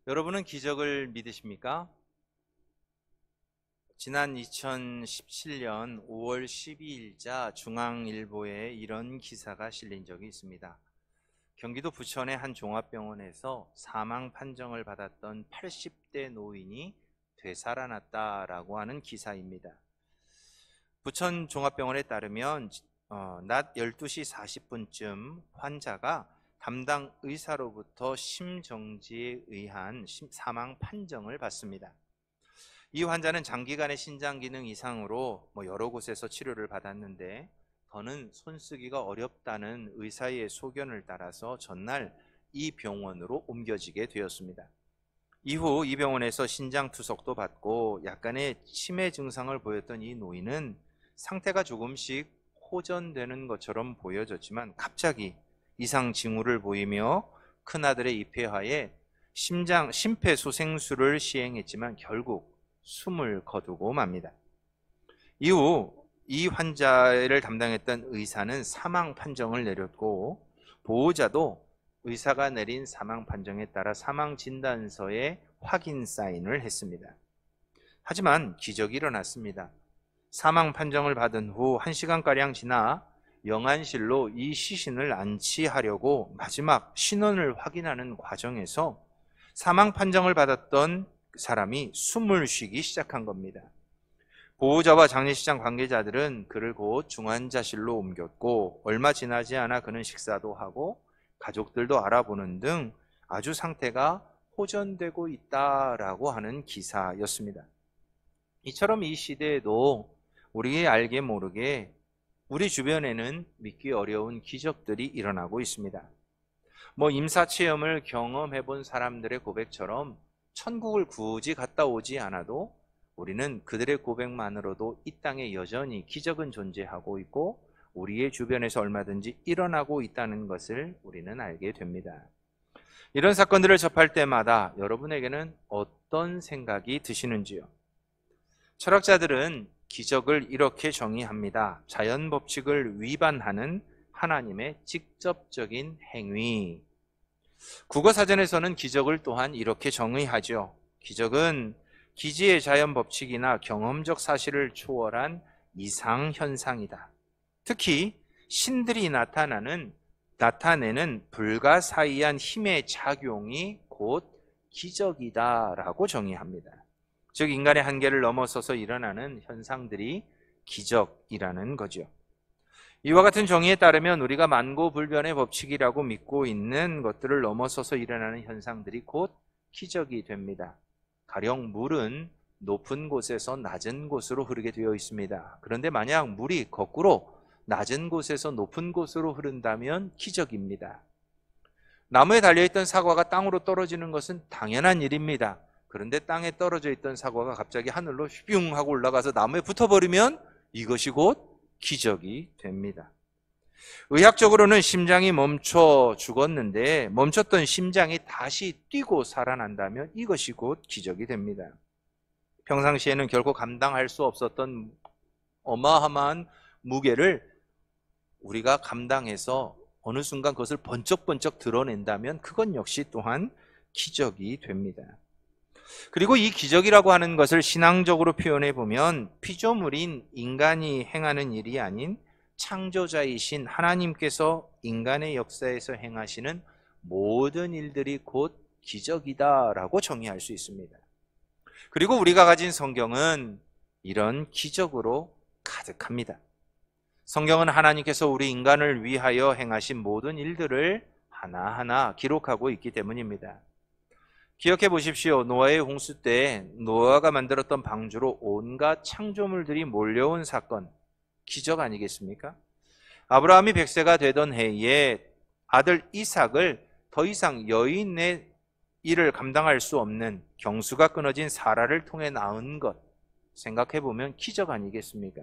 여러분은 기적을 믿으십니까? 지난 2017년 5월 12일자 중앙일보에 이런 기사가 실린 적이 있습니다. 경기도 부천의 한 종합병원에서 사망 판정을 받았던 80대 노인이 되살아났다라고 하는 기사입니다. 부천 종합병원에 따르면 낮 12시 40분쯤 환자가 담당 의사로부터 심정지에 의한 사망 판정을 받습니다. 이 환자는 장기간의 신장 기능 이상으로 여러 곳에서 치료를 받았는데 더는 손쓰기가 어렵다는 의사의 소견을 따라서 전날 이 병원으로 옮겨지게 되었습니다. 이후 이 병원에서 신장 투석도 받고 약간의 치매 증상을 보였던 이 노인은 상태가 조금씩 호전되는 것처럼 보여졌지만 갑자기 이상 징후를 보이며 큰아들의 입회하에 심폐소생술을 시행했지만 결국 숨을 거두고 맙니다. 이후 이 환자를 담당했던 의사는 사망 판정을 내렸고 보호자도 의사가 내린 사망 판정에 따라 사망 진단서에 확인 사인을 했습니다. 하지만 기적이 일어났습니다. 사망 판정을 받은 후 1시간가량 지나 영안실로 이 시신을 안치하려고 마지막 신원을 확인하는 과정에서 사망 판정을 받았던 사람이 숨을 쉬기 시작한 겁니다. 보호자와 장례식장 관계자들은 그를 곧 중환자실로 옮겼고 얼마 지나지 않아 그는 식사도 하고 가족들도 알아보는 등 아주 상태가 호전되고 있다라고 하는 기사였습니다. 이처럼 이 시대에도 우리 알게 모르게 우리 주변에는 믿기 어려운 기적들이 일어나고 있습니다. 임사체험을 경험해 본 사람들의 고백처럼 천국을 굳이 갔다 오지 않아도 우리는 그들의 고백만으로도 이 땅에 여전히 기적은 존재하고 있고 우리의 주변에서 얼마든지 일어나고 있다는 것을 우리는 알게 됩니다. 이런 사건들을 접할 때마다 여러분에게는 어떤 생각이 드시는지요? 철학자들은 기적을 이렇게 정의합니다. 자연 법칙을 위반하는 하나님의 직접적인 행위. 국어사전에서는 기적을 또한 이렇게 정의하죠. 기적은 기지의 자연 법칙이나 경험적 사실을 초월한 이상현상이다. 특히 신들이 나타내는 불가사의한 힘의 작용이 곧 기적이다라고 정의합니다. 즉 인간의 한계를 넘어서서 일어나는 현상들이 기적이라는 거죠. 이와 같은 정의에 따르면 우리가 만고불변의 법칙이라고 믿고 있는 것들을 넘어서서 일어나는 현상들이 곧 기적이 됩니다. 가령 물은 높은 곳에서 낮은 곳으로 흐르게 되어 있습니다. 그런데 만약 물이 거꾸로 낮은 곳에서 높은 곳으로 흐른다면 기적입니다. 나무에 달려있던 사과가 땅으로 떨어지는 것은 당연한 일입니다. 그런데 땅에 떨어져 있던 사과가 갑자기 하늘로 휘빙 하고 올라가서 나무에 붙어버리면 이것이 곧 기적이 됩니다. 의학적으로는 심장이 멈춰 죽었는데 멈췄던 심장이 다시 뛰고 살아난다면 이것이 곧 기적이 됩니다. 평상시에는 결코 감당할 수 없었던 어마어마한 무게를 우리가 감당해서 어느 순간 그것을 번쩍번쩍 드러낸다면 그건 역시 또한 기적이 됩니다. 그리고 이 기적이라고 하는 것을 신앙적으로 표현해 보면 피조물인 인간이 행하는 일이 아닌 창조자이신 하나님께서 인간의 역사에서 행하시는 모든 일들이 곧 기적이다라고 정의할 수 있습니다. 그리고 우리가 가진 성경은 이런 기적으로 가득합니다. 성경은 하나님께서 우리 인간을 위하여 행하신 모든 일들을 하나하나 기록하고 있기 때문입니다. 기억해 보십시오. 노아의 홍수 때 노아가 만들었던 방주로 온갖 창조물들이 몰려온 사건, 기적 아니겠습니까? 아브라함이 100세가 되던 해에 아들 이삭을 더 이상 여인의 일을 감당할 수 없는 경수가 끊어진 사라를 통해 낳은 것, 생각해 보면 기적 아니겠습니까?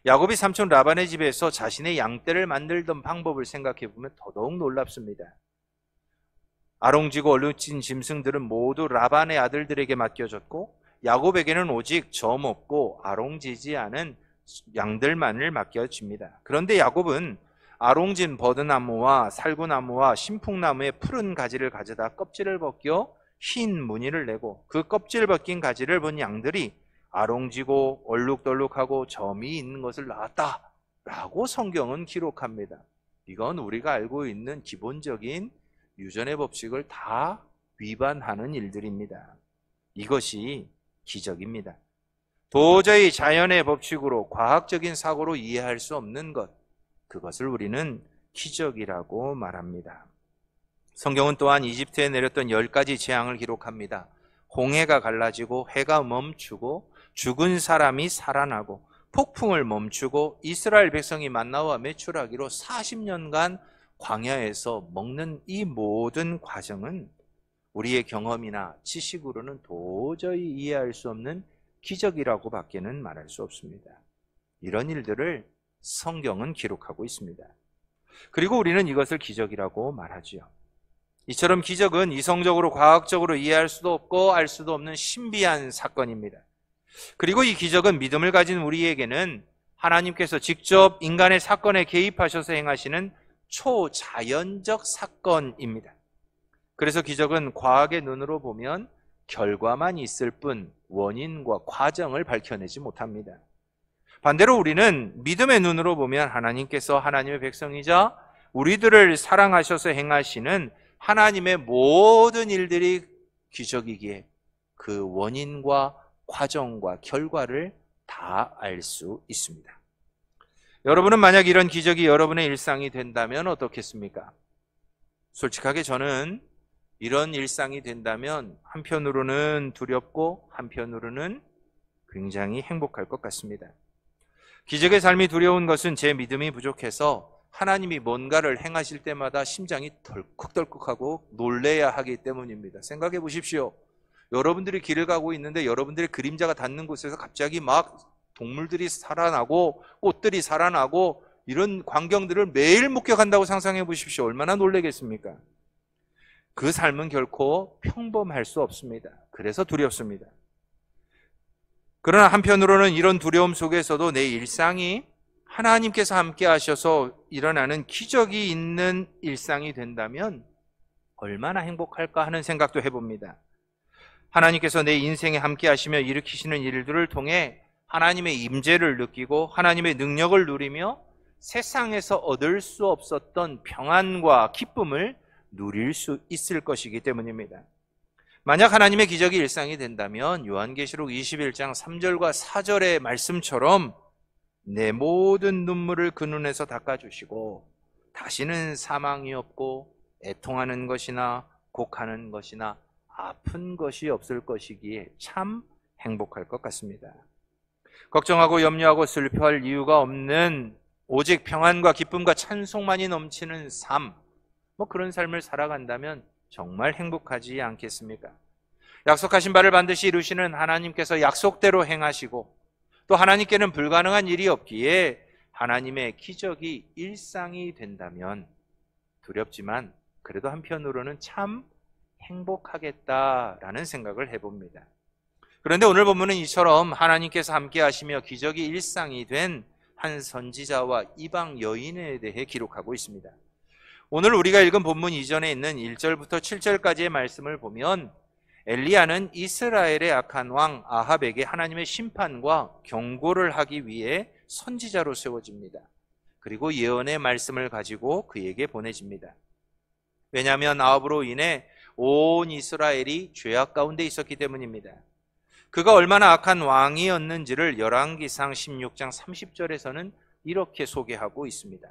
야곱이 삼촌 라반의 집에서 자신의 양떼를 만들던 방법을 생각해 보면 더더욱 놀랍습니다. 아롱지고 얼룩진 짐승들은 모두 라반의 아들들에게 맡겨졌고 야곱에게는 오직 점 없고 아롱지지 않은 양들만을 맡겨집니다. 그런데 야곱은 아롱진 버드나무와 살구나무와 신풍나무의 푸른 가지를 가져다 껍질을 벗겨 흰 무늬를 내고 그 껍질 벗긴 가지를 본 양들이 아롱지고 얼룩덜룩하고 점이 있는 것을 낳았다 라고 성경은 기록합니다. 이건 우리가 알고 있는 기본적인 유전의 법칙을 다 위반하는 일들입니다. 이것이 기적입니다. 도저히 자연의 법칙으로 과학적인 사고로 이해할 수 없는 것, 그것을 우리는 기적이라고 말합니다. 성경은 또한 이집트에 내렸던 10가지 재앙을 기록합니다. 홍해가 갈라지고 해가 멈추고 죽은 사람이 살아나고 폭풍을 멈추고 이스라엘 백성이 만나와 메추라기로 40년간 광야에서 먹는 이 모든 과정은 우리의 경험이나 지식으로는 도저히 이해할 수 없는 기적이라고 밖에는 말할 수 없습니다. 이런 일들을 성경은 기록하고 있습니다. 그리고 우리는 이것을 기적이라고 말하지요. 이처럼 기적은 이성적으로 과학적으로 이해할 수도 없고 알 수도 없는 신비한 사건입니다. 그리고 이 기적은 믿음을 가진 우리에게는 하나님께서 직접 인간의 사건에 개입하셔서 행하시는 초자연적 사건입니다. 그래서 기적은 과학의 눈으로 보면 결과만 있을 뿐 원인과 과정을 밝혀내지 못합니다. 반대로 우리는 믿음의 눈으로 보면 하나님께서 하나님의 백성이자 우리들을 사랑하셔서 행하시는 하나님의 모든 일들이 기적이기에 그 원인과 과정과 결과를 다 알 수 있습니다. 여러분은 만약 이런 기적이 여러분의 일상이 된다면 어떻겠습니까? 솔직하게 저는 이런 일상이 된다면 한편으로는 두렵고 한편으로는 굉장히 행복할 것 같습니다. 기적의 삶이 두려운 것은 제 믿음이 부족해서 하나님이 뭔가를 행하실 때마다 심장이 덜컥덜컥하고 놀래야 하기 때문입니다. 생각해 보십시오. 여러분들이 길을 가고 있는데 여러분들의 그림자가 닿는 곳에서 갑자기 막 동물들이 살아나고 꽃들이 살아나고 이런 광경들을 매일 목격한다고 상상해 보십시오. 얼마나 놀라겠습니까? 그 삶은 결코 평범할 수 없습니다. 그래서 두렵습니다. 그러나 한편으로는 이런 두려움 속에서도 내 일상이 하나님께서 함께 하셔서 일어나는 기적이 있는 일상이 된다면 얼마나 행복할까 하는 생각도 해봅니다. 하나님께서 내 인생에 함께 하시며 일으키시는 일들을 통해 하나님의 임재를 느끼고 하나님의 능력을 누리며 세상에서 얻을 수 없었던 평안과 기쁨을 누릴 수 있을 것이기 때문입니다. 만약 하나님의 기적이 일상이 된다면 요한계시록 21장 3절과 4절의 말씀처럼 내 모든 눈물을 그 눈에서 닦아주시고 다시는 사망이 없고 애통하는 것이나 곡하는 것이나 아픈 것이 없을 것이기에 참 행복할 것 같습니다. 걱정하고 염려하고 슬퍼할 이유가 없는 오직 평안과 기쁨과 찬송만이 넘치는 삶, 그런 삶을 살아간다면 정말 행복하지 않겠습니까? 약속하신 바를 반드시 이루시는 하나님께서 약속대로 행하시고 또 하나님께는 불가능한 일이 없기에 하나님의 기적이 일상이 된다면 두렵지만 그래도 한편으로는 참 행복하겠다라는 생각을 해봅니다. 그런데 오늘 본문은 이처럼 하나님께서 함께 하시며 기적이 일상이 된 한 선지자와 이방 여인에 대해 기록하고 있습니다. 오늘 우리가 읽은 본문 이전에 있는 1절부터 7절까지의 말씀을 보면 엘리야는 이스라엘의 악한 왕 아합에게 하나님의 심판과 경고를 하기 위해 선지자로 세워집니다. 그리고 예언의 말씀을 가지고 그에게 보내집니다. 왜냐하면 아합으로 인해 온 이스라엘이 죄악 가운데 있었기 때문입니다. 그가 얼마나 악한 왕이었는지를 열왕기상 16장 30절에서는 이렇게 소개하고 있습니다.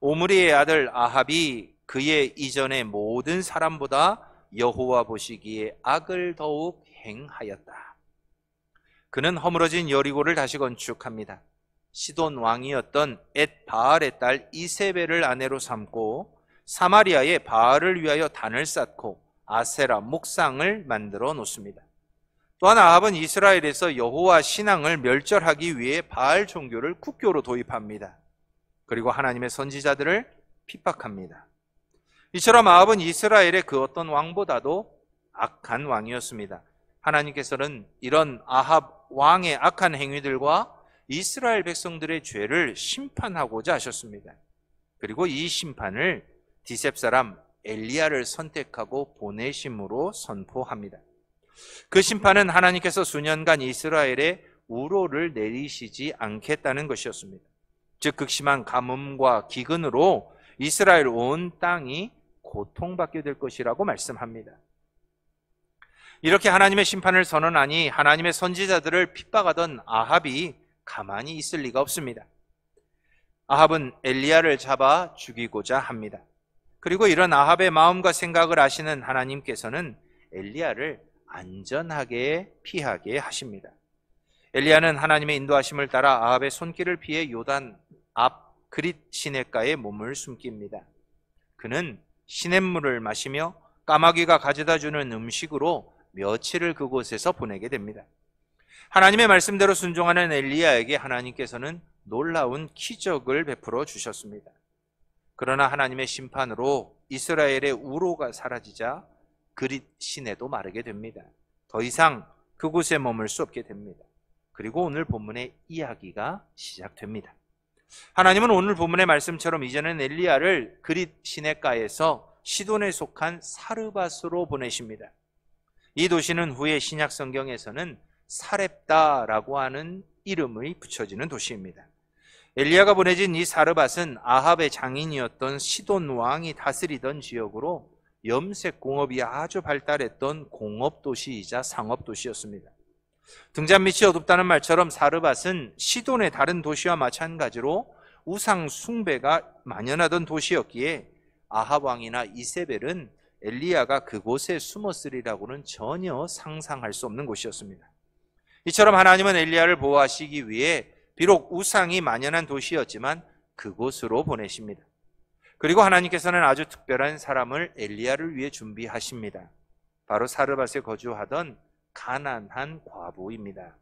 오므리의 아들 아합이 그의 이전의 모든 사람보다 여호와 보시기에 악을 더욱 행하였다. 그는 허물어진 여리고를 다시 건축합니다. 시돈 왕이었던 엣바알의 딸 이세벨을 아내로 삼고 사마리아에 바알을 위하여 단을 쌓고 아세라 목상을 만들어 놓습니다. 또한 아합은 이스라엘에서 여호와 신앙을 멸절하기 위해 바알 종교를 국교로 도입합니다. 그리고 하나님의 선지자들을 핍박합니다. 이처럼 아합은 이스라엘의 그 어떤 왕보다도 악한 왕이었습니다. 하나님께서는 이런 아합 왕의 악한 행위들과 이스라엘 백성들의 죄를 심판하고자 하셨습니다. 그리고 이 심판을 디셉 사람 엘리야를 선택하고 보내심으로 선포합니다. 그 심판은 하나님께서 수년간 이스라엘에 우로를 내리시지 않겠다는 것이었습니다. 즉 극심한 가뭄과 기근으로 이스라엘 온 땅이 고통받게 될 것이라고 말씀합니다. 이렇게 하나님의 심판을 선언하니 하나님의 선지자들을 핍박하던 아합이 가만히 있을 리가 없습니다. 아합은 엘리야를 잡아 죽이고자 합니다. 그리고 이런 아합의 마음과 생각을 아시는 하나님께서는 엘리야를 안전하게 피하게 하십니다. 엘리야는 하나님의 인도하심을 따라 아합의 손길을 피해 요단 앞 그릿 시냇가에 몸을 숨깁니다. 그는 시냇물을 마시며 까마귀가 가져다 주는 음식으로 며칠을 그곳에서 보내게 됩니다. 하나님의 말씀대로 순종하는 엘리야에게 하나님께서는 놀라운 기적을 베풀어 주셨습니다. 그러나 하나님의 심판으로 이스라엘의 우로가 사라지자 그릿 시내도 마르게 됩니다. 더 이상 그곳에 머물 수 없게 됩니다. 그리고 오늘 본문의 이야기가 시작됩니다. 하나님은 오늘 본문의 말씀처럼 이제는 엘리야를 그릿 시내가에서 시돈에 속한 사르밧으로 보내십니다. 이 도시는 후에 신약 성경에서는 사렙다라고 하는 이름이 붙여지는 도시입니다. 엘리야가 보내진 이 사르밧은 아합의 장인이었던 시돈 왕이 다스리던 지역으로 염색 공업이 아주 발달했던 공업도시이자 상업도시였습니다. 등잔 밑이 어둡다는 말처럼 사르밧은 시돈의 다른 도시와 마찬가지로 우상 숭배가 만연하던 도시였기에 아합 왕이나 이세벨은 엘리야가 그곳에 숨었으리라고는 전혀 상상할 수 없는 곳이었습니다. 이처럼 하나님은 엘리야를 보호하시기 위해 비록 우상이 만연한 도시였지만 그곳으로 보내십니다. 그리고 하나님께서는 아주 특별한 사람을 엘리야를 위해 준비하십니다. 바로 사르밧에 거주하던 가난한 과부입니다.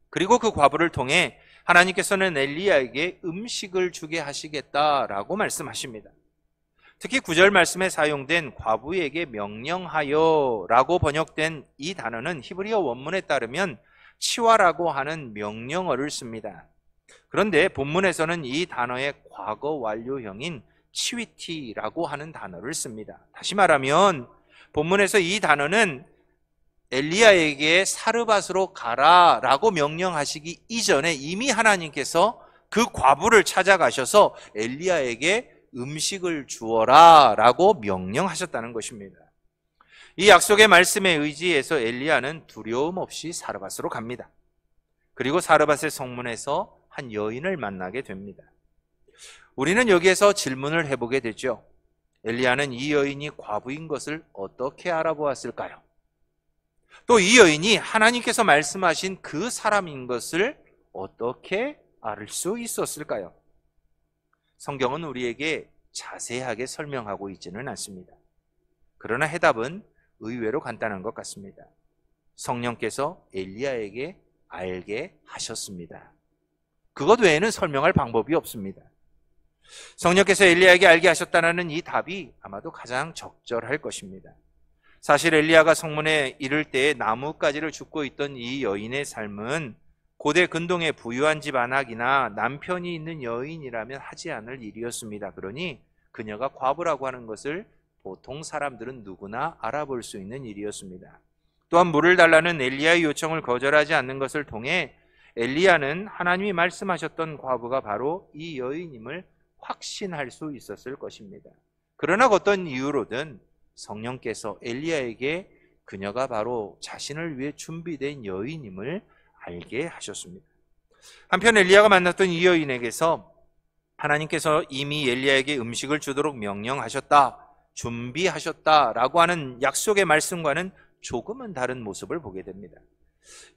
그리고 그 과부를 통해 하나님께서는 엘리야에게 음식을 주게 하시겠다라고 말씀하십니다. 특히 9절 말씀에 사용된 과부에게 명령하여 라고 번역된 이 단어는 히브리어 원문에 따르면 치와라고 하는 명령어를 씁니다. 그런데 본문에서는 이 단어의 과거 완료형인 치위티라고 하는 단어를 씁니다. 다시 말하면 본문에서 이 단어는 엘리야에게 사르밧으로 가라라고 명령하시기 이전에 이미 하나님께서 그 과부를 찾아가셔서 엘리야에게 음식을 주어라라고 명령하셨다는 것입니다. 이 약속의 말씀에 의지해서 엘리야는 두려움 없이 사르밧으로 갑니다. 그리고 사르밧의 성문에서 한 여인을 만나게 됩니다. 우리는 여기에서 질문을 해보게 되죠. 엘리야는 이 여인이 과부인 것을 어떻게 알아보았을까요? 또 이 여인이 하나님께서 말씀하신 그 사람인 것을 어떻게 알 수 있었을까요? 성경은 우리에게 자세하게 설명하고 있지는 않습니다. 그러나 해답은 의외로 간단한 것 같습니다. 성령께서 엘리야에게 알게 하셨습니다. 그것 외에는 설명할 방법이 없습니다. 성령께서 엘리야에게 알게 하셨다는 이 답이 아마도 가장 적절할 것입니다. 사실 엘리야가 성문에 이를 때에 나뭇가지를 줍고 있던 이 여인의 삶은 고대 근동의 부유한 집 안악이나 남편이 있는 여인이라면 하지 않을 일이었습니다. 그러니 그녀가 과부라고 하는 것을 보통 사람들은 누구나 알아볼 수 있는 일이었습니다. 또한 물을 달라는 엘리야의 요청을 거절하지 않는 것을 통해 엘리야는 하나님이 말씀하셨던 과부가 바로 이 여인임을 확신할 수 있었을 것입니다. 그러나 어떤 이유로든 성령께서 엘리야에게 그녀가 바로 자신을 위해 준비된 여인임을 알게 하셨습니다. 한편 엘리야가 만났던 이 여인에게서 하나님께서 이미 엘리야에게 음식을 주도록 명령하셨다, 준비하셨다라고 하는 약속의 말씀과는 조금은 다른 모습을 보게 됩니다.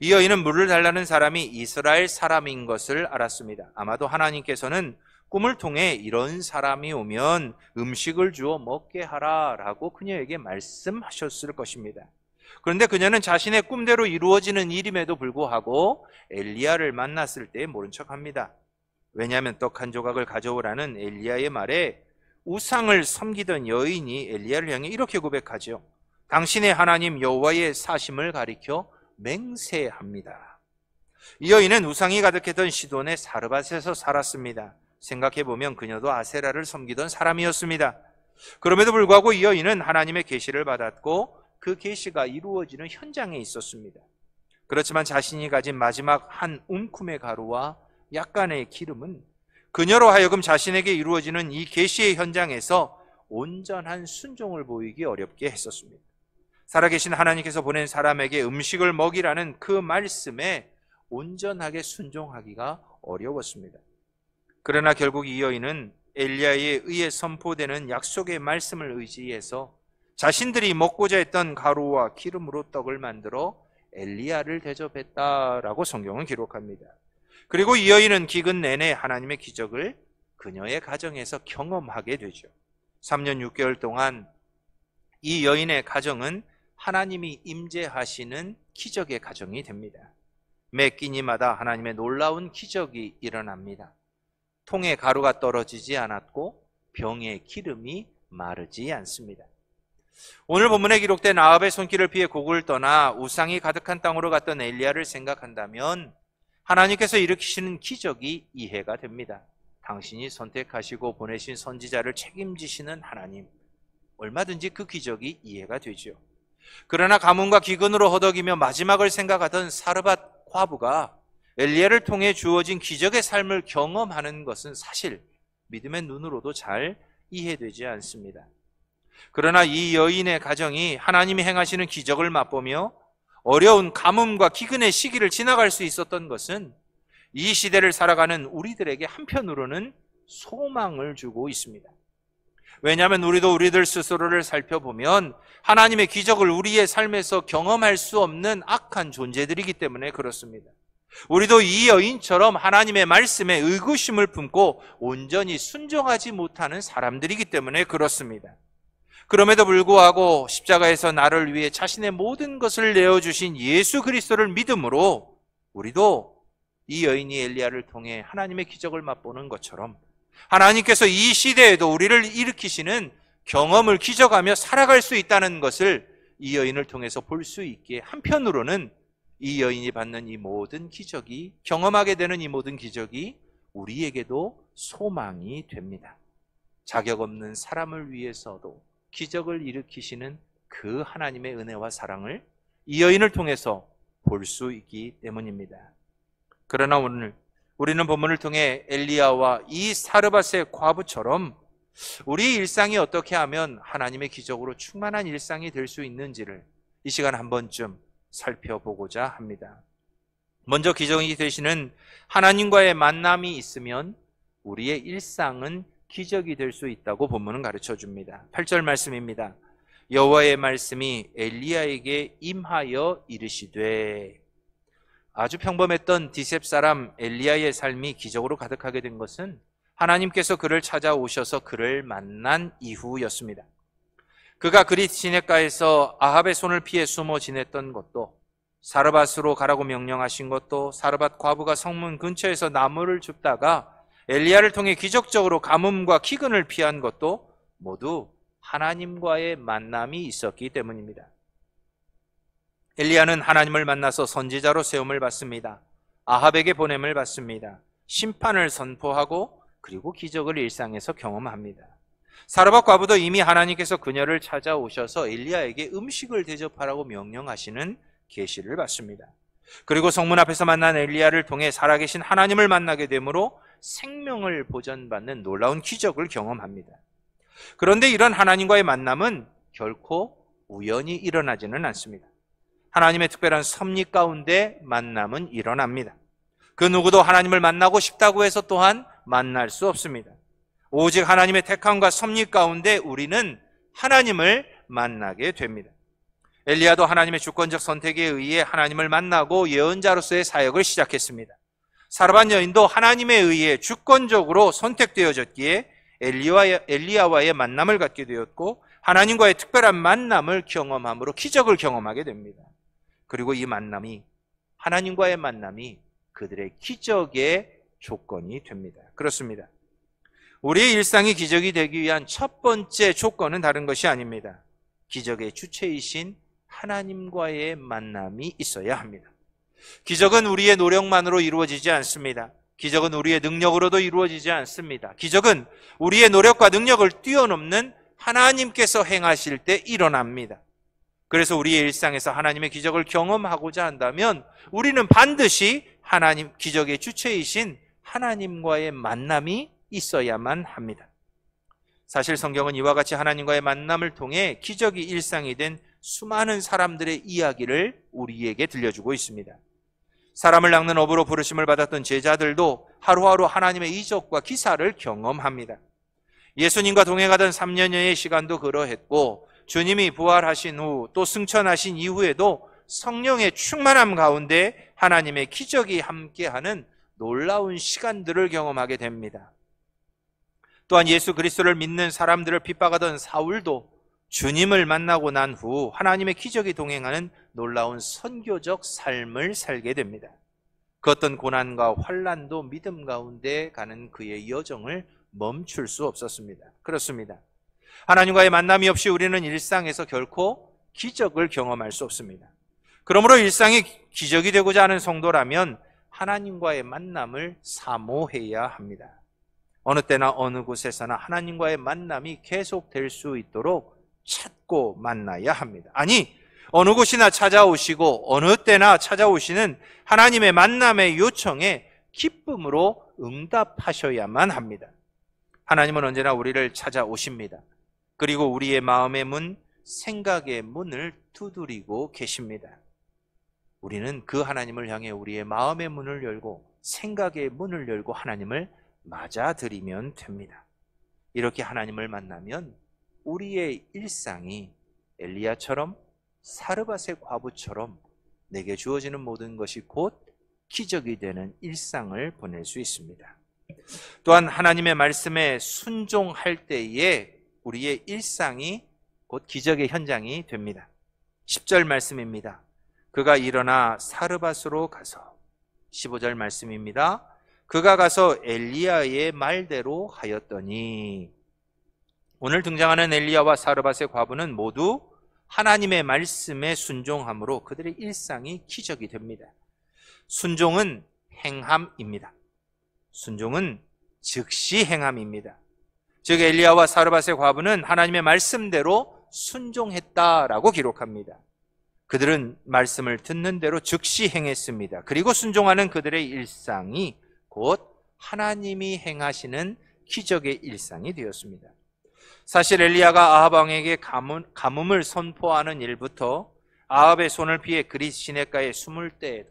이 여인은 물을 달라는 사람이 이스라엘 사람인 것을 알았습니다. 아마도 하나님께서는 꿈을 통해 이런 사람이 오면 음식을 주어 먹게 하라라고 그녀에게 말씀하셨을 것입니다. 그런데 그녀는 자신의 꿈대로 이루어지는 일임에도 불구하고 엘리야를 만났을 때 모른 척합니다. 왜냐하면 떡 한 조각을 가져오라는 엘리야의 말에 우상을 섬기던 여인이 엘리야를 향해 이렇게 고백하죠. 당신의 하나님 여호와의 사심을 가리켜 맹세합니다. 이 여인은 우상이 가득했던 시돈의 사르밧에서 살았습니다. 생각해보면 그녀도 아세라를 섬기던 사람이었습니다. 그럼에도 불구하고 이 여인은 하나님의 계시를 받았고 그 계시가 이루어지는 현장에 있었습니다. 그렇지만 자신이 가진 마지막 한 움큼의 가루와 약간의 기름은 그녀로 하여금 자신에게 이루어지는 이 계시의 현장에서 온전한 순종을 보이기 어렵게 했었습니다. 살아계신 하나님께서 보낸 사람에게 음식을 먹이라는 그 말씀에 온전하게 순종하기가 어려웠습니다. 그러나 결국 이 여인은 엘리야에 의해 선포되는 약속의 말씀을 의지해서 자신들이 먹고자 했던 가루와 기름으로 떡을 만들어 엘리야를 대접했다라고 성경은 기록합니다. 그리고 이 여인은 기근 내내 하나님의 기적을 그녀의 가정에서 경험하게 되죠. 3년 6개월 동안 이 여인의 가정은 하나님이 임재하시는 기적의 가정이 됩니다. 매 끼니마다 하나님의 놀라운 기적이 일어납니다. 통에 가루가 떨어지지 않았고 병에 기름이 마르지 않습니다. 오늘 본문에 기록된 아합의 손길을 피해 곡을 떠나 우상이 가득한 땅으로 갔던 엘리야를 생각한다면 하나님께서 일으키시는 기적이 이해가 됩니다. 당신이 선택하시고 보내신 선지자를 책임지시는 하나님, 얼마든지 그 기적이 이해가 되죠. 그러나 가뭄과 기근으로 허덕이며 마지막을 생각하던 사르밧 과부가 엘리야를 통해 주어진 기적의 삶을 경험하는 것은 사실 믿음의 눈으로도 잘 이해되지 않습니다. 그러나 이 여인의 가정이 하나님이 행하시는 기적을 맛보며 어려운 가뭄과 기근의 시기를 지나갈 수 있었던 것은 이 시대를 살아가는 우리들에게 한편으로는 소망을 주고 있습니다. 왜냐하면 우리도 우리들 스스로를 살펴보면 하나님의 기적을 우리의 삶에서 경험할 수 없는 악한 존재들이기 때문에 그렇습니다. 우리도 이 여인처럼 하나님의 말씀에 의구심을 품고 온전히 순종하지 못하는 사람들이기 때문에 그렇습니다. 그럼에도 불구하고 십자가에서 나를 위해 자신의 모든 것을 내어주신 예수 그리스도를 믿음으로 우리도 이 여인이 엘리야를 통해 하나님의 기적을 맛보는 것처럼 하나님께서 이 시대에도 우리를 일으키시는 경험을 기적하며 살아갈 수 있다는 것을 이 여인을 통해서 볼 수 있기에 한편으로는 이 여인이 받는 이 모든 기적이, 경험하게 되는 이 모든 기적이 우리에게도 소망이 됩니다. 자격 없는 사람을 위해서도 기적을 일으키시는 그 하나님의 은혜와 사랑을 이 여인을 통해서 볼 수 있기 때문입니다. 그러나 오늘 우리는 본문을 통해 엘리야와 이 사르밧의 과부처럼 우리의 일상이 어떻게 하면 하나님의 기적으로 충만한 일상이 될 수 있는지를 이 시간 한 번쯤 살펴보고자 합니다. 먼저 기적이 되시는 하나님과의 만남이 있으면 우리의 일상은 기적이 될 수 있다고 본문은 가르쳐 줍니다. 8절 말씀입니다. 여호와의 말씀이 엘리야에게 임하여 이르시되. 아주 평범했던 디셉 사람 엘리야의 삶이 기적으로 가득하게 된 것은 하나님께서 그를 찾아오셔서 그를 만난 이후였습니다. 그가 그리 시냇가에서 아합의 손을 피해 숨어 지냈던 것도, 사르밧으로 가라고 명령하신 것도, 사르밧 과부가 성문 근처에서 나무를 줍다가 엘리야를 통해 기적적으로 가뭄과 기근을 피한 것도 모두 하나님과의 만남이 있었기 때문입니다. 엘리야는 하나님을 만나서 선지자로 세움을 받습니다. 아합에게 보냄을 받습니다. 심판을 선포하고 그리고 기적을 일상에서 경험합니다. 사르밧 과부도 이미 하나님께서 그녀를 찾아오셔서 엘리야에게 음식을 대접하라고 명령하시는 계시를 받습니다. 그리고 성문 앞에서 만난 엘리야를 통해 살아계신 하나님을 만나게 되므로 생명을 보전받는 놀라운 기적을 경험합니다. 그런데 이런 하나님과의 만남은 결코 우연히 일어나지는 않습니다. 하나님의 특별한 섭리 가운데 만남은 일어납니다. 그 누구도 하나님을 만나고 싶다고 해서 또한 만날 수 없습니다. 오직 하나님의 택함과 섭리 가운데 우리는 하나님을 만나게 됩니다. 엘리야도 하나님의 주권적 선택에 의해 하나님을 만나고 예언자로서의 사역을 시작했습니다. 사르밧 여인도 하나님에 의해 주권적으로 선택되어졌기에 엘리야와의 만남을 갖게 되었고 하나님과의 특별한 만남을 경험함으로 기적을 경험하게 됩니다. 그리고 이 만남이, 하나님과의 만남이 그들의 기적의 조건이 됩니다. 그렇습니다. 우리의 일상이 기적이 되기 위한 첫 번째 조건은 다른 것이 아닙니다. 기적의 주체이신 하나님과의 만남이 있어야 합니다. 기적은 우리의 노력만으로 이루어지지 않습니다. 기적은 우리의 능력으로도 이루어지지 않습니다. 기적은 우리의 노력과 능력을 뛰어넘는 하나님께서 행하실 때 일어납니다. 그래서 우리의 일상에서 하나님의 기적을 경험하고자 한다면 우리는 반드시 하나님 기적의 주체이신 하나님과의 만남이 있어야만 합니다. 사실 성경은 이와 같이 하나님과의 만남을 통해 기적이 일상이 된 수많은 사람들의 이야기를 우리에게 들려주고 있습니다. 사람을 낚는 어부로 부르심을 받았던 제자들도 하루하루 하나님의 이적과 기사를 경험합니다. 예수님과 동행하던 3년여의 시간도 그러했고, 주님이 부활하신 후 또 승천하신 이후에도 성령의 충만함 가운데 하나님의 기적이 함께하는 놀라운 시간들을 경험하게 됩니다. 또한 예수 그리스도를 믿는 사람들을 핍박하던 사울도 주님을 만나고 난 후 하나님의 기적이 동행하는 놀라운 선교적 삶을 살게 됩니다. 그 어떤 고난과 환난도 믿음 가운데 가는 그의 여정을 멈출 수 없었습니다. 그렇습니다. 하나님과의 만남이 없이 우리는 일상에서 결코 기적을 경험할 수 없습니다. 그러므로 일상이 기적이 되고자 하는 성도라면 하나님과의 만남을 사모해야 합니다. 어느 때나 어느 곳에서나 하나님과의 만남이 계속될 수 있도록 찾고 만나야 합니다. 아니, 어느 곳이나 찾아오시고 어느 때나 찾아오시는 하나님의 만남의 요청에 기쁨으로 응답하셔야만 합니다. 하나님은 언제나 우리를 찾아오십니다. 그리고 우리의 마음의 문, 생각의 문을 두드리고 계십니다. 우리는 그 하나님을 향해 우리의 마음의 문을 열고 생각의 문을 열고 하나님을 맞아들이면 됩니다. 이렇게 하나님을 만나면 우리의 일상이 엘리야처럼 사르밧의 과부처럼 내게 주어지는 모든 것이 곧 기적이 되는 일상을 보낼 수 있습니다. 또한 하나님의 말씀에 순종할 때에 우리의 일상이 곧 기적의 현장이 됩니다. 10절 말씀입니다. 그가 일어나 사르밧으로 가서, 15절 말씀입니다. 그가 가서 엘리야의 말대로 하였더니. 오늘 등장하는 엘리야와 사르밧의 과부는 모두 하나님의 말씀에 순종함으로 그들의 일상이 기적이 됩니다. 순종은 행함입니다. 순종은 즉시 행함입니다. 즉 엘리야와 사르밧의 과부는 하나님의 말씀대로 순종했다라고 기록합니다. 그들은 말씀을 듣는 대로 즉시 행했습니다. 그리고 순종하는 그들의 일상이 곧 하나님이 행하시는 기적의 일상이 되었습니다. 사실 엘리야가 아합 왕에게 가뭄을 선포하는 일부터 아합의 손을 피해 그릿 시냇가에 숨을 때에도,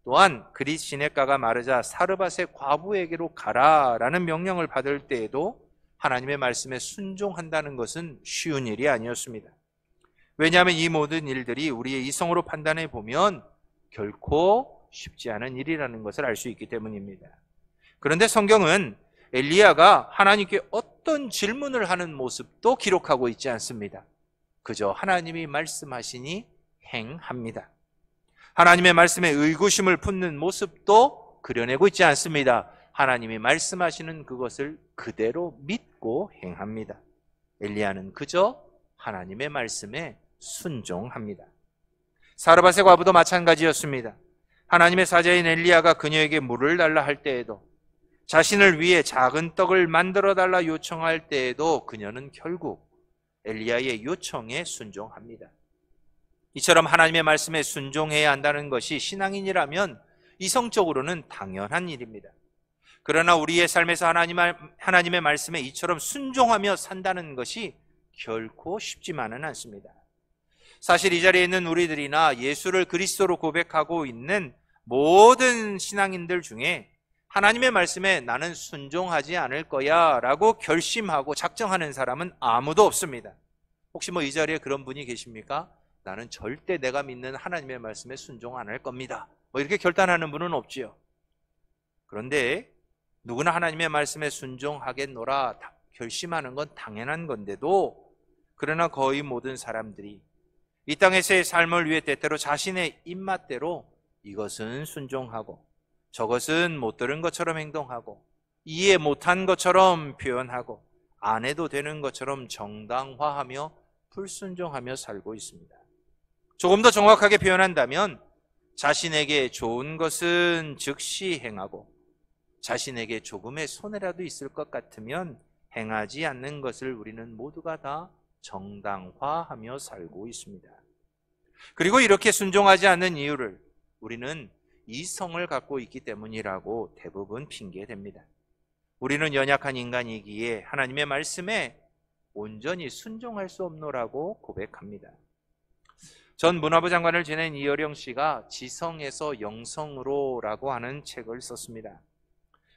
또한 그릿 시냇가가 마르자 사르밧의 과부에게로 가라라는 명령을 받을 때에도 하나님의 말씀에 순종한다는 것은 쉬운 일이 아니었습니다. 왜냐하면 이 모든 일들이 우리의 이성으로 판단해 보면 결코 쉽지 않은 일이라는 것을 알 수 있기 때문입니다. 그런데 성경은 엘리야가 하나님께 어떤 질문을 하는 모습도 기록하고 있지 않습니다. 그저 하나님이 말씀하시니 행합니다. 하나님의 말씀에 의구심을 품는 모습도 그려내고 있지 않습니다. 하나님이 말씀하시는 그것을 그대로 믿고 행합니다. 엘리야는 그저 하나님의 말씀에 순종합니다. 사르밧의 과부도 마찬가지였습니다. 하나님의 사자인 엘리야가 그녀에게 물을 달라 할 때에도, 자신을 위해 작은 떡을 만들어 달라 요청할 때에도 그녀는 결국 엘리야의 요청에 순종합니다. 이처럼 하나님의 말씀에 순종해야 한다는 것이 신앙인이라면 이성적으로는 당연한 일입니다. 그러나 우리의 삶에서 하나님의 말씀에 이처럼 순종하며 산다는 것이 결코 쉽지만은 않습니다. 사실 이 자리에 있는 우리들이나 예수를 그리스도로 고백하고 있는 모든 신앙인들 중에 하나님의 말씀에 나는 순종하지 않을 거야 라고 결심하고 작정하는 사람은 아무도 없습니다. 혹시 이 자리에 그런 분이 계십니까? 나는 절대 내가 믿는 하나님의 말씀에 순종 안 할 겁니다. 이렇게 결단하는 분은 없지요. 그런데 누구나 하나님의 말씀에 순종하겠노라 결심하는 건 당연한 건데도, 그러나 거의 모든 사람들이 이 땅에서의 삶을 위해 때때로 자신의 입맛대로 이것은 순종하고 저것은 못 들은 것처럼 행동하고 이해 못한 것처럼 표현하고 안 해도 되는 것처럼 정당화하며 불순종하며 살고 있습니다. 조금 더 정확하게 표현한다면 자신에게 좋은 것은 즉시 행하고 자신에게 조금의 손해라도 있을 것 같으면 행하지 않는 것을 우리는 모두가 다 정당화하며 살고 있습니다. 그리고 이렇게 순종하지 않는 이유를 우리는 이성을 갖고 있기 때문이라고 대부분 핑계댑니다. 우리는 연약한 인간이기에 하나님의 말씀에 온전히 순종할 수 없노라고 고백합니다. 전 문화부 장관을 지낸 이어령 씨가 지성에서 영성으로라고 하는 책을 썼습니다.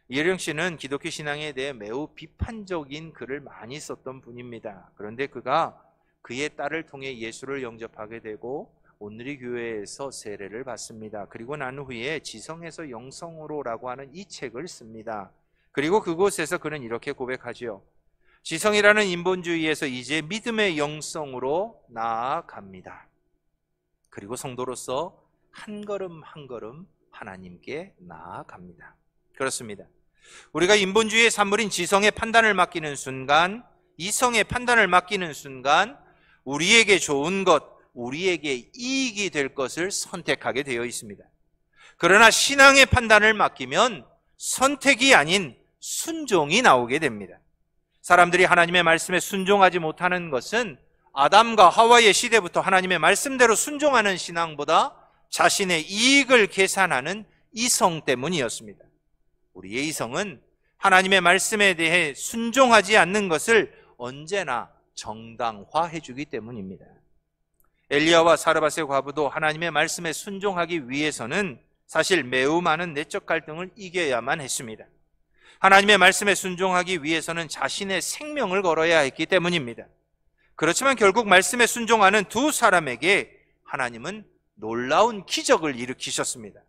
이어령 씨는 기독교 신앙에 대해 매우 비판적인 글을 많이 썼던 분입니다. 그런데 그가 그의 딸을 통해 예수를 영접하게 되고 온누리 교회에서 세례를 받습니다. 그리고 난 후에 지성에서 영성으로라고 하는 이 책을 씁니다. 그리고 그곳에서 그는 이렇게 고백하지요. 지성이라는 인본주의에서 이제 믿음의 영성으로 나아갑니다. 그리고 성도로서 한 걸음 한 걸음 하나님께 나아갑니다. 그렇습니다. 우리가 인본주의의 산물인 지성의 판단을 맡기는 순간, 이성의 판단을 맡기는 순간 우리에게 좋은 것, 우리에게 이익이 될 것을 선택하게 되어 있습니다. 그러나 신앙의 판단을 맡기면 선택이 아닌 순종이 나오게 됩니다. 사람들이 하나님의 말씀에 순종하지 못하는 것은 아담과 하와의 시대부터 하나님의 말씀대로 순종하는 신앙보다 자신의 이익을 계산하는 이성 때문이었습니다. 우리의 이성은 하나님의 말씀에 대해 순종하지 않는 것을 언제나 정당화해 주기 때문입니다. 엘리야와 사르밧의 과부도 하나님의 말씀에 순종하기 위해서는 사실 매우 많은 내적 갈등을 이겨야만 했습니다. 하나님의 말씀에 순종하기 위해서는 자신의 생명을 걸어야 했기 때문입니다. 그렇지만 결국 말씀에 순종하는 두 사람에게 하나님은 놀라운 기적을 일으키셨습니다.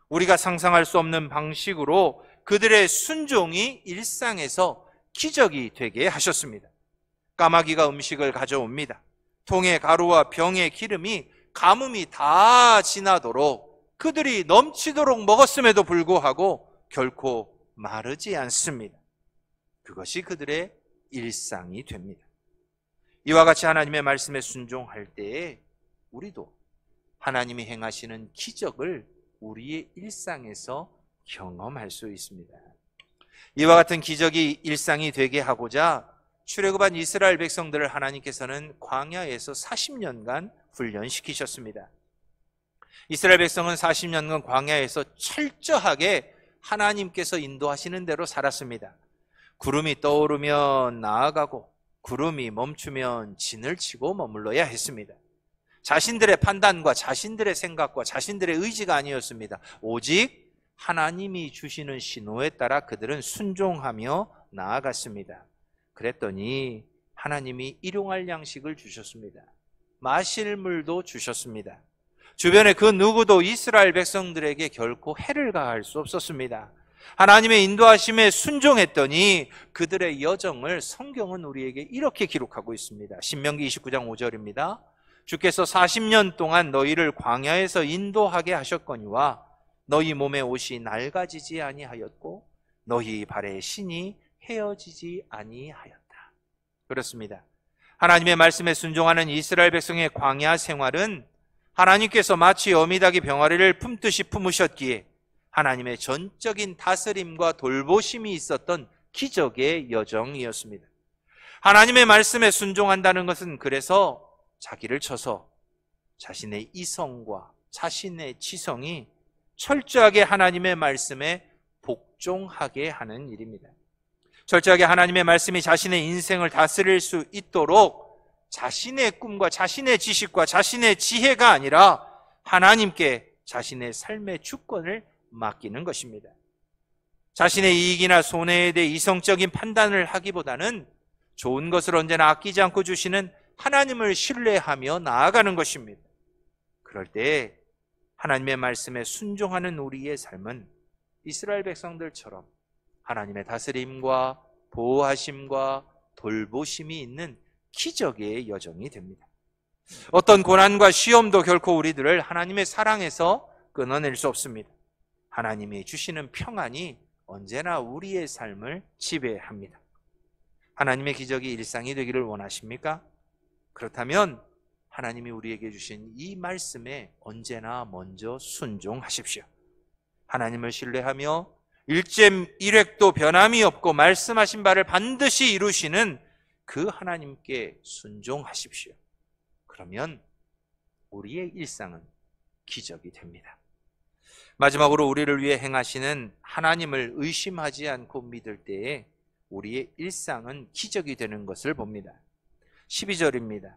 우리가 상상할 수 없는 방식으로 그들의 순종이 일상에서 기적이 되게 하셨습니다. 까마귀가 음식을 가져옵니다. 통에 가루와 병에 기름이 가뭄이 다 지나도록 그들이 넘치도록 먹었음에도 불구하고 결코 마르지 않습니다. 그것이 그들의 일상이 됩니다. 이와 같이 하나님의 말씀에 순종할 때에 우리도 하나님이 행하시는 기적을 우리의 일상에서 경험할 수 있습니다. 이와 같은 기적이 일상이 되게 하고자 출애굽한 이스라엘 백성들을 하나님께서는 광야에서 40년간 훈련시키셨습니다. 이스라엘 백성은 40년간 광야에서 철저하게 하나님께서 인도하시는 대로 살았습니다. 구름이 떠오르면 나아가고 구름이 멈추면 진을 치고 머물러야 했습니다. 자신들의 판단과 자신들의 생각과 자신들의 의지가 아니었습니다. 오직 하나님이 주시는 신호에 따라 그들은 순종하며 나아갔습니다. 그랬더니 하나님이 일용할 양식을 주셨습니다. 마실 물도 주셨습니다. 주변에 그 누구도 이스라엘 백성들에게 결코 해를 가할 수 없었습니다. 하나님의 인도하심에 순종했더니 그들의 여정을 성경은 우리에게 이렇게 기록하고 있습니다. 신명기 29장 5절입니다. 주께서 40년 동안 너희를 광야에서 인도하게 하셨거니와 너희 몸의 옷이 낡아지지 아니하였고 너희 발의 신이 헤어지지 아니하였다. 그렇습니다. 하나님의 말씀에 순종하는 이스라엘 백성의 광야 생활은 하나님께서 마치 어미닭이 병아리를 품듯이 품으셨기에 하나님의 전적인 다스림과 돌보심이 있었던 기적의 여정이었습니다. 하나님의 말씀에 순종한다는 것은 그래서 자기를 쳐서 자신의 이성과 자신의 지성이 철저하게 하나님의 말씀에 복종하게 하는 일입니다. 철저하게 하나님의 말씀이 자신의 인생을 다스릴 수 있도록 자신의 꿈과 자신의 지식과 자신의 지혜가 아니라 하나님께 자신의 삶의 주권을 맡기는 것입니다. 자신의 이익이나 손해에 대해 이성적인 판단을 하기보다는 좋은 것을 언제나 아끼지 않고 주시는 하나님을 신뢰하며 나아가는 것입니다. 그럴 때 하나님의 말씀에 순종하는 우리의 삶은 이스라엘 백성들처럼 하나님의 다스림과 보호하심과 돌보심이 있는 기적의 여정이 됩니다. 어떤 고난과 시험도 결코 우리들을 하나님의 사랑에서 끊어낼 수 없습니다. 하나님이 주시는 평안이 언제나 우리의 삶을 지배합니다. 하나님의 기적이 일상이 되기를 원하십니까? 그렇다면 하나님이 우리에게 주신 이 말씀에 언제나 먼저 순종하십시오. 하나님을 신뢰하며 일잼 일획도 변함이 없고 말씀하신 바를 반드시 이루시는 그 하나님께 순종하십시오. 그러면 우리의 일상은 기적이 됩니다. 마지막으로 우리를 위해 행하시는 하나님을 의심하지 않고 믿을 때에 우리의 일상은 기적이 되는 것을 봅니다. 12절입니다.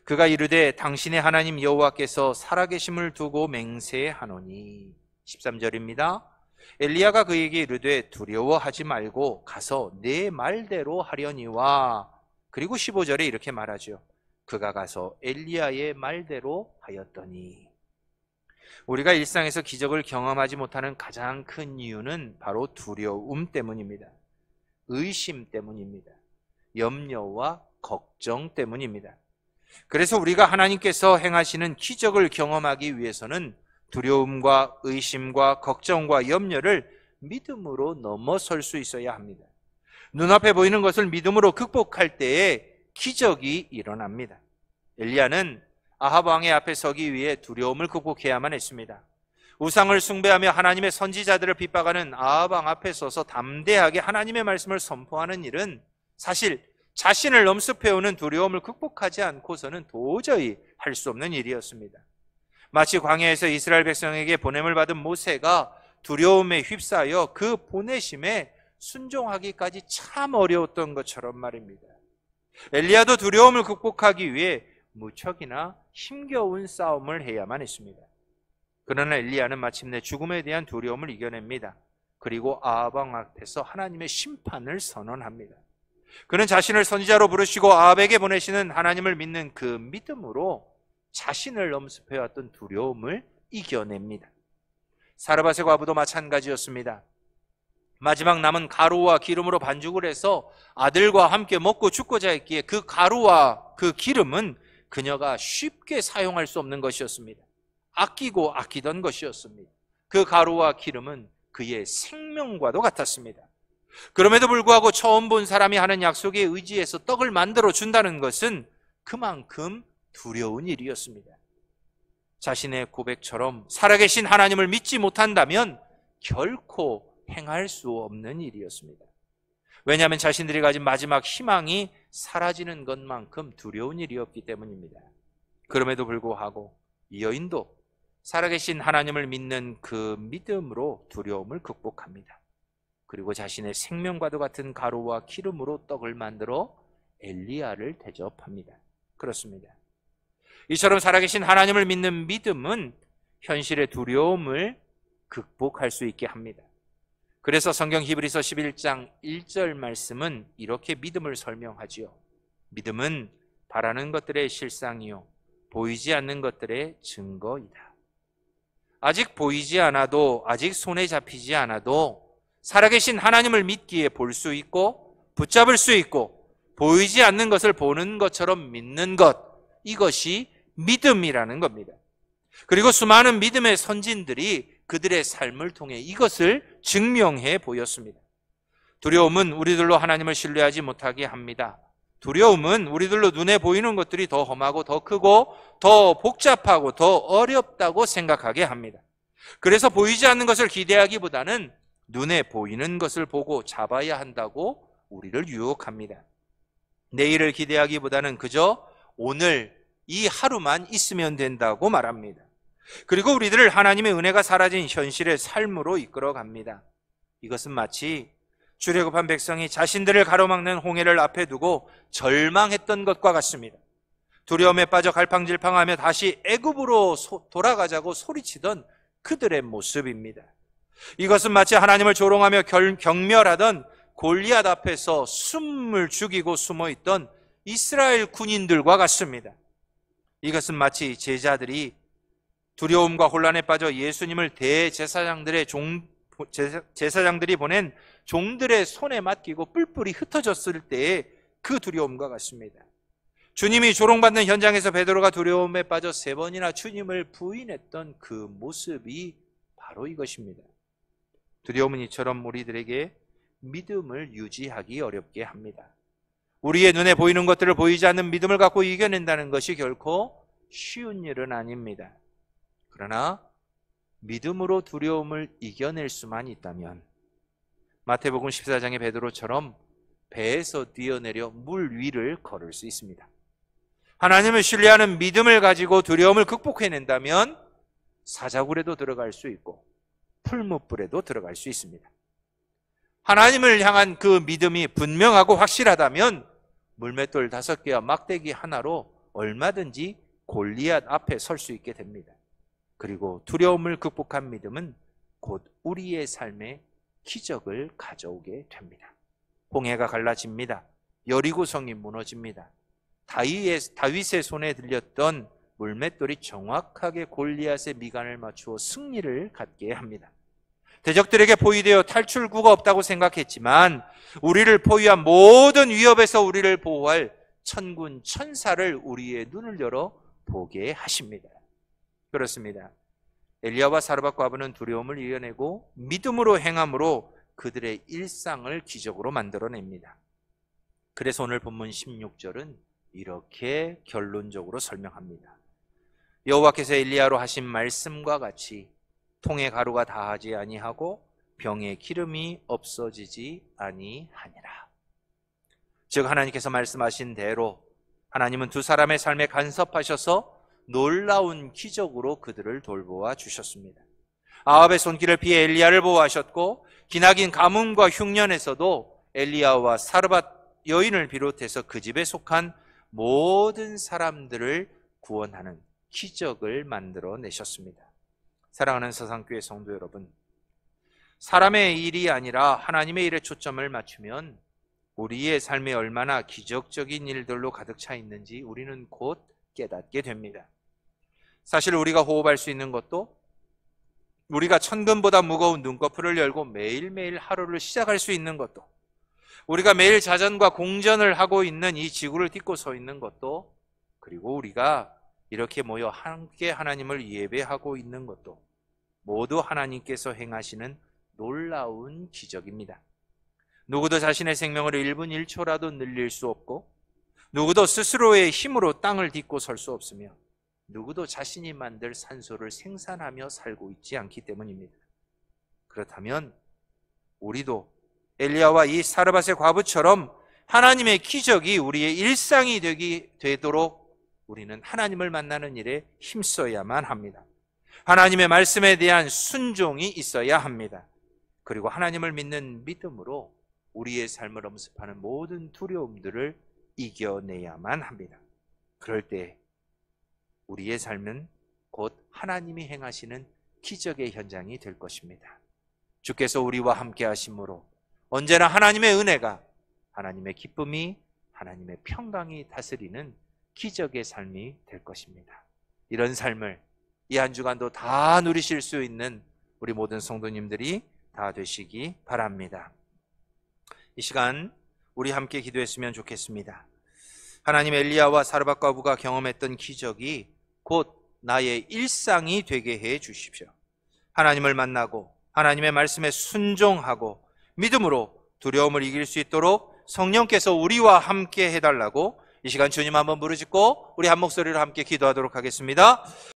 그가 이르되 당신의 하나님 여호와께서 살아계심을 두고 맹세하노니. 13절입니다. 엘리야가 그에게 이르되 두려워하지 말고 가서 내 말대로 하려니와. 그리고 15절에 이렇게 말하죠. 그가 가서 엘리야의 말대로 하였더니. 우리가 일상에서 기적을 경험하지 못하는 가장 큰 이유는 바로 두려움 때문입니다. 의심 때문입니다. 염려와 걱정 때문입니다. 그래서 우리가 하나님께서 행하시는 기적을 경험하기 위해서는 두려움과 의심과 걱정과 염려를 믿음으로 넘어설 수 있어야 합니다. 눈앞에 보이는 것을 믿음으로 극복할 때에 기적이 일어납니다. 엘리야는 아합 왕의 앞에 서기 위해 두려움을 극복해야만 했습니다. 우상을 숭배하며 하나님의 선지자들을 핍박하는 아합 왕 앞에 서서 담대하게 하나님의 말씀을 선포하는 일은 사실 자신을 엄습해오는 두려움을 극복하지 않고서는 도저히 할 수 없는 일이었습니다. 마치 광야에서 이스라엘 백성에게 보냄을 받은 모세가 두려움에 휩싸여 그 보내심에 순종하기까지 참 어려웠던 것처럼 말입니다. 엘리야도 두려움을 극복하기 위해 무척이나 힘겨운 싸움을 해야만 했습니다. 그러나 엘리야는 마침내 죽음에 대한 두려움을 이겨냅니다. 그리고 아합 왕 앞에서 하나님의 심판을 선언합니다. 그는 자신을 선지자로 부르시고 아합에게 보내시는 하나님을 믿는 그 믿음으로 자신을 엄습해왔던 두려움을 이겨냅니다. 사르밧의 과부도 마찬가지였습니다. 마지막 남은 가루와 기름으로 반죽을 해서 아들과 함께 먹고 죽고자 했기에 그 가루와 그 기름은 그녀가 쉽게 사용할 수 없는 것이었습니다. 아끼고 아끼던 것이었습니다. 그 가루와 기름은 그의 생명과도 같았습니다. 그럼에도 불구하고 처음 본 사람이 하는 약속에 의지해서 떡을 만들어 준다는 것은 그만큼 두려운 일이었습니다. 자신의 고백처럼 살아계신 하나님을 믿지 못한다면 결코 행할 수 없는 일이었습니다. 왜냐하면 자신들이 가진 마지막 희망이 사라지는 것만큼 두려운 일이었기 때문입니다. 그럼에도 불구하고 이 여인도 살아계신 하나님을 믿는 그 믿음으로 두려움을 극복합니다. 그리고 자신의 생명과도 같은 가루와 기름으로 떡을 만들어 엘리야를 대접합니다. 그렇습니다. 이처럼 살아계신 하나님을 믿는 믿음은 현실의 두려움을 극복할 수 있게 합니다. 그래서 성경 히브리서 11장 1절 말씀은 이렇게 믿음을 설명하지요. 믿음은 바라는 것들의 실상이요 보이지 않는 것들의 증거이다. 아직 보이지 않아도, 아직 손에 잡히지 않아도 살아계신 하나님을 믿기에 볼 수 있고 붙잡을 수 있고 보이지 않는 것을 보는 것처럼 믿는 것, 이것이 믿음이라는 겁니다. 그리고 수많은 믿음의 선진들이 그들의 삶을 통해 이것을 증명해 보였습니다. 두려움은 우리들로 하나님을 신뢰하지 못하게 합니다. 두려움은 우리들로 눈에 보이는 것들이 더 험하고 더 크고 더 복잡하고 더 어렵다고 생각하게 합니다. 그래서 보이지 않는 것을 기대하기보다는 눈에 보이는 것을 보고 잡아야 한다고 우리를 유혹합니다. 내일을 기대하기보다는 그저 오늘 이 하루만 있으면 된다고 말합니다. 그리고 우리들을 하나님의 은혜가 사라진 현실의 삶으로 이끌어 갑니다. 이것은 마치 출애굽한 백성이 자신들을 가로막는 홍해를 앞에 두고 절망했던 것과 같습니다. 두려움에 빠져 갈팡질팡하며 다시 애굽으로 돌아가자고 소리치던 그들의 모습입니다. 이것은 마치 하나님을 조롱하며 경멸하던 골리앗 앞에서 숨을 죽이고 숨어있던 이스라엘 군인들과 같습니다. 이것은 마치 제자들이 두려움과 혼란에 빠져 예수님을 제사장들이 보낸 종들의 손에 맡기고 뿔뿔이 흩어졌을 때의 그 두려움과 같습니다. 주님이 조롱받는 현장에서 베드로가 두려움에 빠져 3번이나 주님을 부인했던 그 모습이 바로 이것입니다. 두려움은 이처럼 우리들에게 믿음을 유지하기 어렵게 합니다. 우리의 눈에 보이는 것들을 보이지 않는 믿음을 갖고 이겨낸다는 것이 결코 쉬운 일은 아닙니다. 그러나 믿음으로 두려움을 이겨낼 수만 있다면 마태복음 14장의 베드로처럼 배에서 뛰어내려 물 위를 걸을 수 있습니다. 하나님을 신뢰하는 믿음을 가지고 두려움을 극복해낸다면 사자굴에도 들어갈 수 있고 풀무불에도 들어갈 수 있습니다. 하나님을 향한 그 믿음이 분명하고 확실하다면 물맷돌 5개와 막대기 하나로 얼마든지 골리앗 앞에 설 수 있게 됩니다. 그리고 두려움을 극복한 믿음은 곧 우리의 삶에 기적을 가져오게 됩니다. 홍해가 갈라집니다. 여리고성이 무너집니다. 다윗의 손에 들렸던 물맷돌이 정확하게 골리앗의 미간을 맞추어 승리를 갖게 합니다. 대적들에게 포위되어 탈출구가 없다고 생각했지만 우리를 포위한 모든 위협에서 우리를 보호할 천군 천사를 우리의 눈을 열어 보게 하십니다. 그렇습니다. 엘리야와 사르밧 과부는 두려움을 이겨내고 믿음으로 행함으로 그들의 일상을 기적으로 만들어냅니다. 그래서 오늘 본문 16절은 이렇게 결론적으로 설명합니다. 여호와께서 엘리야로 하신 말씀과 같이 통에 가루가 다하지 아니하고 병에 기름이 없어지지 아니하니라. 즉 하나님께서 말씀하신 대로 하나님은 두 사람의 삶에 간섭하셔서 놀라운 기적으로 그들을 돌보아 주셨습니다. 아합의 손길을 피해 엘리야를 보호하셨고 기나긴 가뭄과 흉년에서도 엘리야와 사르밧 여인을 비롯해서 그 집에 속한 모든 사람들을 구원하는 기적을 만들어내셨습니다. 사랑하는 서산교회 성도 여러분, 사람의 일이 아니라 하나님의 일에 초점을 맞추면 우리의 삶에 얼마나 기적적인 일들로 가득 차 있는지 우리는 곧 깨닫게 됩니다. 사실 우리가 호흡할 수 있는 것도, 우리가 천근보다 무거운 눈꺼풀을 열고 매일매일 하루를 시작할 수 있는 것도, 우리가 매일 자전과 공전을 하고 있는 이 지구를 딛고 서 있는 것도, 그리고 우리가 이렇게 모여 함께 하나님을 예배하고 있는 것도 모두 하나님께서 행하시는 놀라운 기적입니다. 누구도 자신의 생명을 1분 1초라도 늘릴 수 없고, 누구도 스스로의 힘으로 땅을 딛고 설 수 없으며, 누구도 자신이 만들 산소를 생산하며 살고 있지 않기 때문입니다. 그렇다면 우리도 엘리야와 이 사르밧의 과부처럼 하나님의 기적이 우리의 일상이 되도록 우리는 하나님을 만나는 일에 힘써야만 합니다. 하나님의 말씀에 대한 순종이 있어야 합니다. 그리고 하나님을 믿는 믿음으로 우리의 삶을 엄습하는 모든 두려움들을 이겨내야만 합니다. 그럴 때 우리의 삶은 곧 하나님이 행하시는 기적의 현장이 될 것입니다. 주께서 우리와 함께 하심으로 언제나 하나님의 은혜가, 하나님의 기쁨이, 하나님의 평강이 다스리는 기적의 삶이 될 것입니다. 이런 삶을 이 한 주간도 다 누리실 수 있는 우리 모든 성도님들이 다 되시기 바랍니다. 이 시간 우리 함께 기도했으면 좋겠습니다. 하나님, 엘리야와 사르밧 과부가 경험했던 기적이 곧 나의 일상이 되게 해 주십시오. 하나님을 만나고 하나님의 말씀에 순종하고 믿음으로 두려움을 이길 수 있도록 성령께서 우리와 함께 해달라고 이 시간 주님 한번 부르짖고 우리 한 목소리로 함께 기도하도록 하겠습니다.